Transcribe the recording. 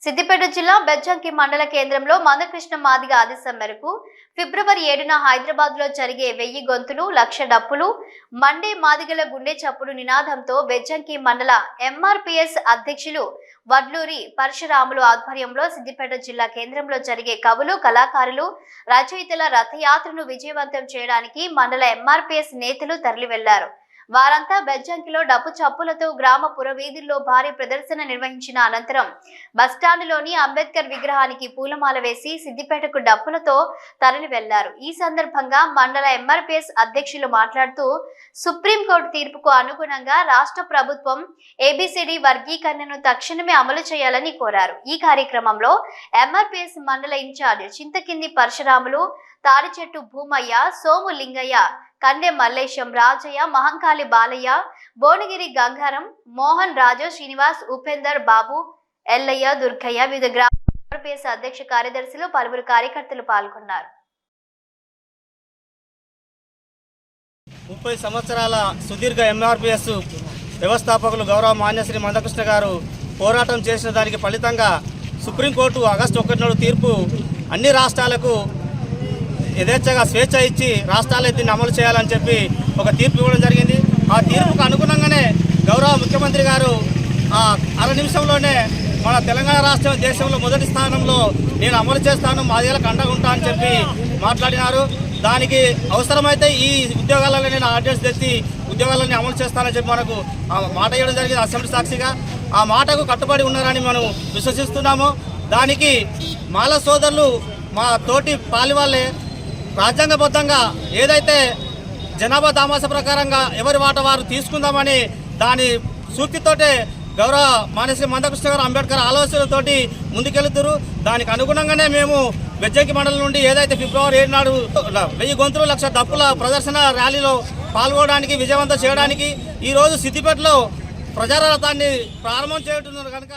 సిద్దిపేట జిల్లా బెజ్జంకి మండల కేంద్రంలో మందకృష్ణ మాదిగ ఆదేశం మేరకు ఫిబ్రవరి 7న హైదరాబాద్ లో జరిగే 1000 గొంతులు 1,00,000 డప్పులు మండే మాదిగల గుండె చప్పుడు నినాదంతో బెజ్జంకి మండల ఎంఆర్పీఎస్ అధ్యక్షులు వడ్లూరి పరశురాములు ఆధ్వర్యంలో సిద్దిపేట జిల్లా కేంద్రంలో జరిగే కవులు కళాకారులు రచయితల రథయాత్రను విజయవంతం చేయడానికి మండల ఎంఆర్పీఎస్ నేతలు తరలి వెళ్లారు. వారంతా బెజ్జంకిలో డప్పు చప్పులతో గ్రామ పురవీధుల్లో భారీ ప్రదర్శన నిర్వహించిన అనంతరం బస్టాండ్లోని అంబేద్కర్ విగ్రహానికి పూలమాల వేసి సిద్దిపేటకు డప్పులతో తరలి వెళ్లారు. ఈ సందర్భంగా మండల ఎంఆర్పీఎస్ అధ్యక్షులు మాట్లాడుతూ సుప్రీంకోర్టు తీర్పుకు అనుగుణంగా రాష్ట్ర ప్రభుత్వం ఏబిసిడి వర్గీకరణను తక్షణమే అమలు చేయాలని కోరారు. ఈ కార్యక్రమంలో ఎంఆర్పీఎస్ మండల ఇన్ఛార్జ్ చింతకింది పరశురాములు, తాడిచెట్టు భూమయ్య, సోము లింగయ్య, కండె మల్లేశం, రాజయ్య, మహంకాళి బాలయ్య, బోనగిరి గంగారం, మోహన్ రాజు, శ్రీనివాస్, ఉపేందర్ బాబు, ఎల్లయ్య, దుర్గయ్య, వివిధ గ్రామ ఎంఆర్పీఎస్ అధ్యక్ష కార్యదర్శులు పలువురు కార్యకర్తలు పాల్గొన్నారు. 30 సంవత్సరాల సుదీర్ఘ ఎంఆర్పీఎస్ వ్యవస్థాపకులు గౌరవ మాన్యశ్రీ మందకృష్ణ గారు పోరాటం చేసిన దానికి ఫలితంగా సుప్రీంకోర్టు ఆగస్టు 1 తీర్పు అన్ని రాష్ట్రాలకు యథేచ్ఛగా స్వేచ్ఛ ఇచ్చి రాష్ట్రాలే దీన్ని అమలు చేయాలని చెప్పి ఒక తీర్పు ఇవ్వడం జరిగింది. ఆ తీర్పుకు అనుగుణంగానే గౌరవ ముఖ్యమంత్రి గారు అర నిమిషంలోనే మన తెలంగాణ రాష్ట్రం దేశంలో మొదటి స్థానంలో నేను అమలు చేస్తాను, మాదిగలకు అండగా ఉంటా అని చెప్పి మాట్లాడినారు. దానికి అవసరమైతే ఈ ఉద్యోగాలలో నేను ఆర్డినెన్స్ తెచ్చి ఉద్యోగాలని అమలు చేస్తానని చెప్పి మనకు మాట ఇవ్వడం జరిగింది అసెంబ్లీ సాక్షిగా. ఆ మాటకు కట్టుబడి ఉన్నారని మనం విశ్వసిస్తున్నాము. దానికి మాల సోదరులు మా తోటి పాలివాళ్ళే రాజ్యాంగబద్ధంగా ఏదైతే జనాభా దామాస ప్రకారంగా ఎవరి వాట వారు తీసుకుందామని దాని సూక్తితోటే గౌరవ మాన్యశ్రీ మందకృష్ణ గారు అంబేద్కర్ ఆలోచనలతోటి ముందుకెళ్తున్నారు. దానికి అనుగుణంగానే మేము బెజ్జంకి మండలం నుండి ఏదైతే ఫిబ్రవరి 7 నాడు 1000 గొంతులు 1,00,000 డప్పుల ప్రదర్శన ర్యాలీలో పాల్గొనడానికి విజయవంతం చేయడానికి ఈరోజు సిద్దిపేటలో ప్రజారథాన్ని ప్రారంభం చేస్తున్నారు కనుక